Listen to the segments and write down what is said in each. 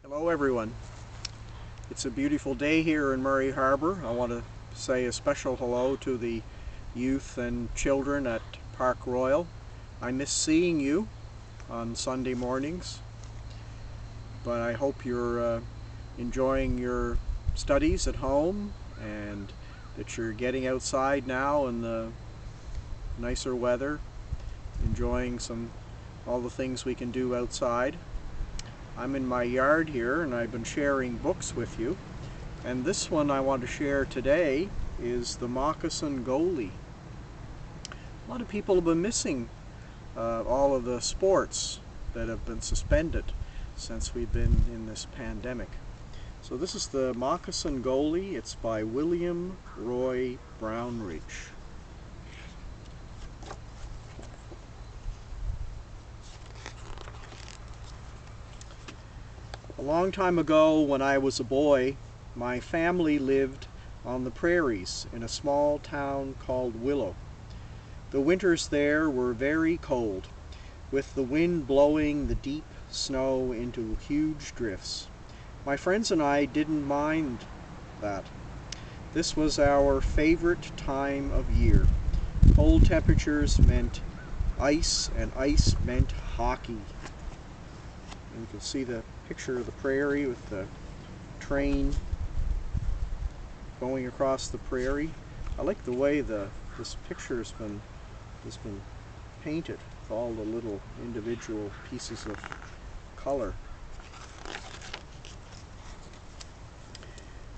Hello everyone. It's a beautiful day here in Murray Harbor. I want to say a special hello to the youth and children at Park Royal. I miss seeing you on Sunday mornings, but I hope you're enjoying your studies at home and that you're getting outside now in the nicer weather, enjoying all the things we can do outside. I'm in my yard here and I've been sharing books with you, and this one I want to share today is the Moccasin Goalie. A lot of people have been missing all of the sports that have been suspended since we've been in this pandemic. So this is the Moccasin Goalie. It's by William Roy Brownridge. A long time ago, when I was a boy, my family lived on the prairies in a small town called Willow. The winters there were very cold, with the wind blowing the deep snow into huge drifts. My friends and I didn't mind that. This was our favorite time of year. Cold temperatures meant ice, and ice meant hockey. And you can see the picture of the prairie with the train going across the prairie. I like the way this picture has been painted with all the little individual pieces of color.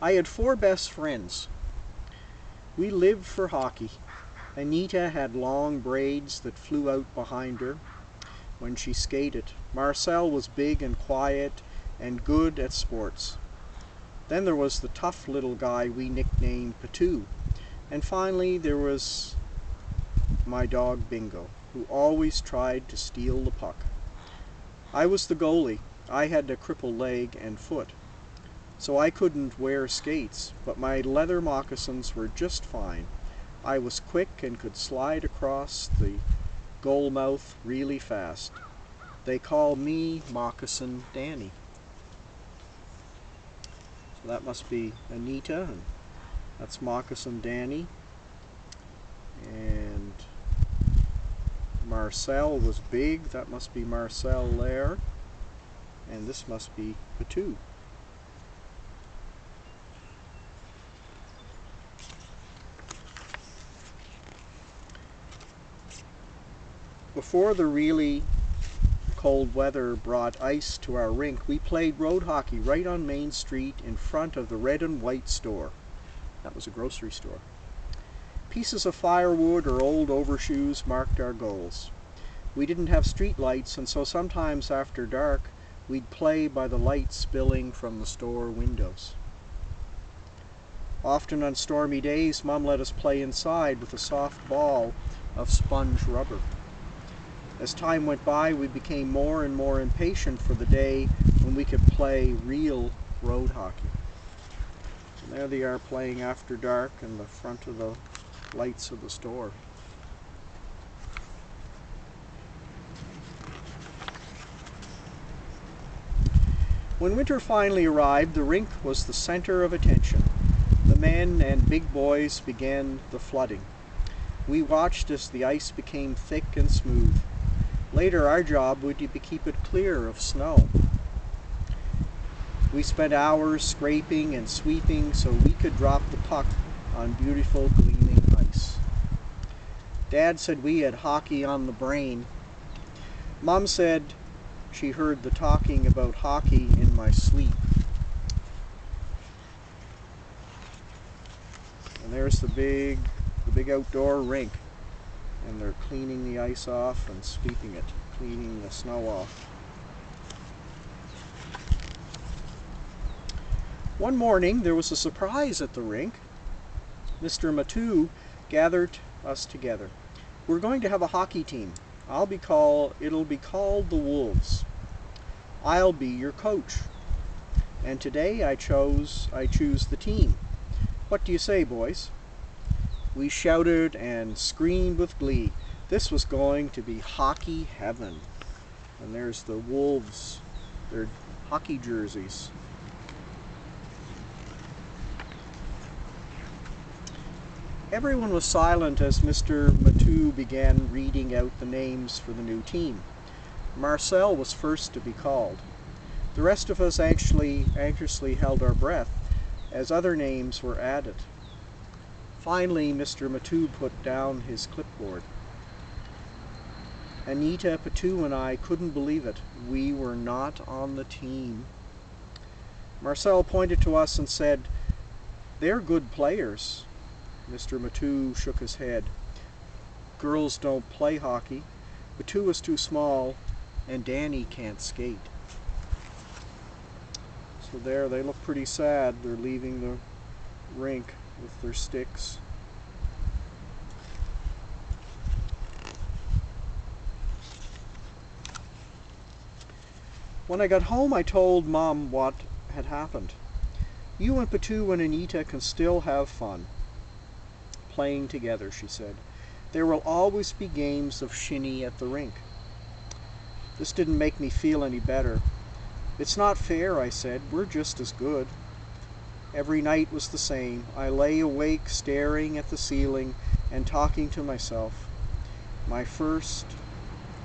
I had 4 best friends. We lived for hockey. Anita had long braids that flew out behind her when she skated. Marcel was big and quiet and good at sports. Then there was the tough little guy we nicknamed Patou. And finally there was my dog Bingo, who always tried to steal the puck. I was the goalie. I had a crippled leg and foot, so I couldn't wear skates, but my leather moccasins were just fine. I was quick and could slide across the goal mouth really fast. They called me Moccasin Danny. So that must be Anita, and that's Moccasin Danny. And Marcel was big, that must be Marcel there. And this must be Patou. Before the really cold weather brought ice to our rink, we played road hockey right on Main Street in front of the red and white store. That was a grocery store. Pieces of firewood or old overshoes marked our goals. We didn't have street lights, and so sometimes after dark we'd play by the light spilling from the store windows. Often on stormy days, Mom let us play inside with a soft ball of sponge rubber. As time went by, we became more and more impatient for the day when we could play real road hockey. And there they are playing after dark in the front of the lights of the store. When winter finally arrived, the rink was the center of attention. The men and big boys began the flooding. We watched as the ice became thick and smooth. Later, our job would be to keep it clear of snow. We spent hours scraping and sweeping so we could drop the puck on beautiful gleaming ice. Dad said we had hockey on the brain. Mom said she heard the talking about hockey in my sleep. And there's the big outdoor rink. And they're cleaning the ice off and sweeping it, cleaning the snow off. One morning there was a surprise at the rink. Mr. Matou gathered us together. We're going to have a hockey team. It'll be called the Wolves. I'll be your coach. And today I choose the team. What do you say, boys? We shouted and screamed with glee. This was going to be hockey heaven. And there's the Wolves. They're hockey jerseys. Everyone was silent as Mr. Matou began reading out the names for the new team. Marcel was first to be called. The rest of us anxiously held our breath as other names were added. Finally, Mr. Matou put down his clipboard. Anita, Patou, and I couldn't believe it. We were not on the team. Marcel pointed to us and said, "They're good players." Mr. Matou shook his head. "Girls don't play hockey. Patou is too small, and Danny can't skate." So there, they look pretty sad. They're leaving the rink with their sticks. When I got home, I told Mom what had happened. "You and Patou and Anita can still have fun playing together," she said. "There will always be games of shinny at the rink." This didn't make me feel any better. "It's not fair," I said. "We're just as good." Every night was the same. I lay awake staring at the ceiling and talking to myself. My first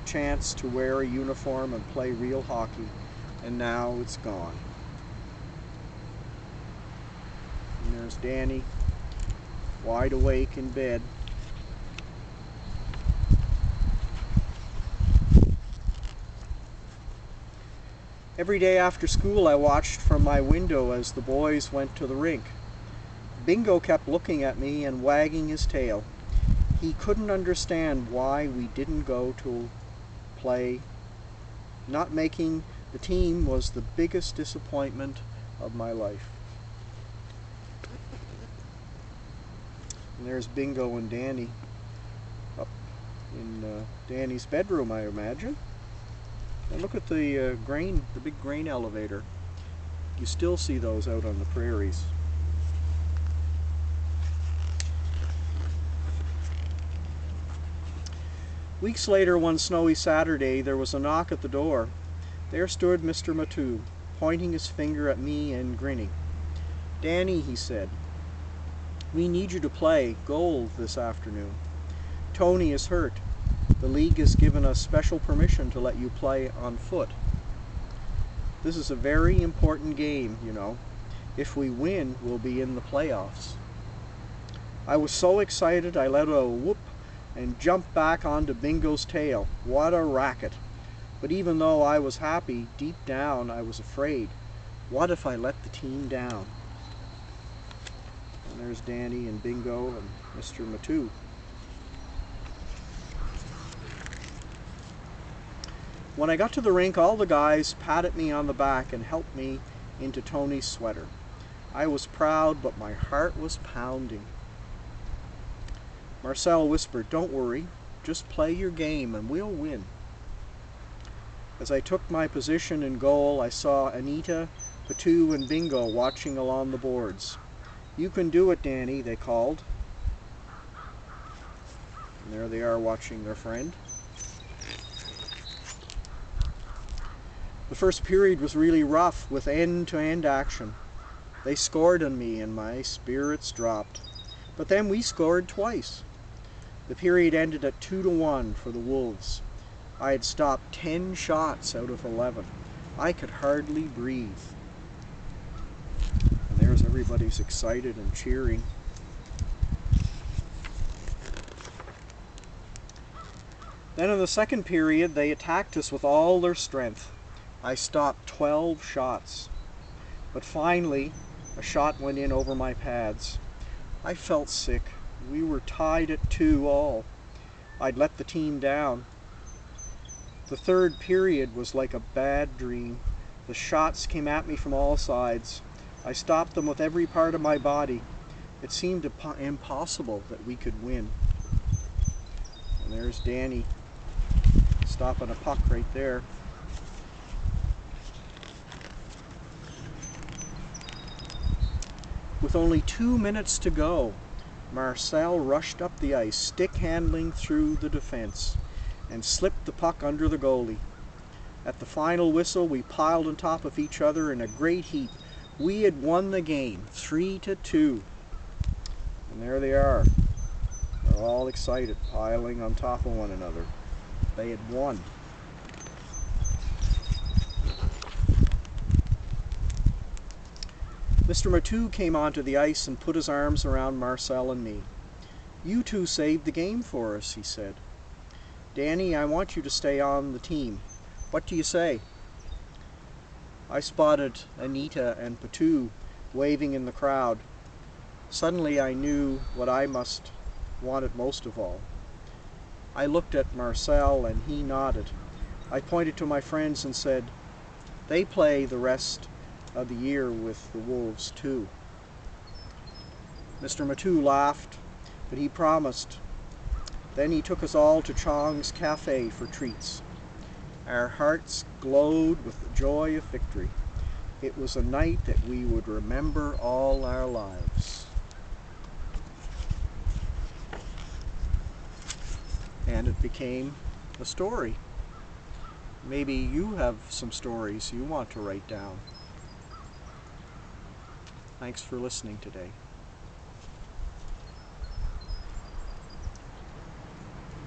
chance to wear a uniform and play real hockey, and now it's gone. And there's Danny, wide awake in bed. Every day after school I watched from my window as the boys went to the rink. Bingo kept looking at me and wagging his tail. He couldn't understand why we didn't go to play. Not making the team was the biggest disappointment of my life. And there's Bingo and Danny up in Danny's bedroom, I imagine. And look at the big grain elevator. You still see those out on the prairies. Weeks later, one snowy Saturday, there was a knock at the door. There stood Mr. Matou, pointing his finger at me and grinning. "Danny," he said, "we need you to play goal this afternoon. Tony is hurt. The league has given us special permission to let you play on foot. This is a very important game, you know. If we win, we'll be in the playoffs." I was so excited I let out a whoop and jumped back onto Bingo's tail. What a racket! But even though I was happy, deep down I was afraid. What if I let the team down? And there's Danny and Bingo and Mr. Matou. When I got to the rink, all the guys patted me on the back and helped me into Tony's sweater. I was proud, but my heart was pounding. Marcel whispered, "Don't worry, just play your game and we'll win." As I took my position in goal, I saw Anita, Patou, and Bingo watching along the boards. "You can do it, Danny," they called. And there they are watching their friend. The first period was really rough with end-to-end action. They scored on me and my spirits dropped. But then we scored twice. The period ended at 2-1 for the Wolves. I had stopped 10 shots out of 11. I could hardly breathe. And there's everybody's excited and cheering. Then in the second period, they attacked us with all their strength. I stopped 12 shots. But finally, a shot went in over my pads. I felt sick. We were tied at 2-2. I'd let the team down. The third period was like a bad dream. The shots came at me from all sides. I stopped them with every part of my body. It seemed impossible that we could win. And there's Danny stopping a puck right there. With only 2 minutes to go, Marcel rushed up the ice, stick handling through the defense, and slipped the puck under the goalie. At the final whistle, we piled on top of each other in a great heap. We had won the game, 3-2. And there they are. They're all excited, piling on top of one another. They had won. Mr. Matou came onto the ice and put his arms around Marcel and me. "You two saved the game for us," he said. "Danny, I want you to stay on the team. What do you say?" I spotted Anita and Patou waving in the crowd. Suddenly I knew what I must wanted most of all. I looked at Marcel and he nodded. I pointed to my friends and said, "They play the rest of the year with the Wolves too." Mr. Matou laughed, but he promised. Then he took us all to Chong's Cafe for treats. Our hearts glowed with the joy of victory. It was a night that we would remember all our lives. And it became a story. Maybe you have some stories you want to write down. Thanks for listening today.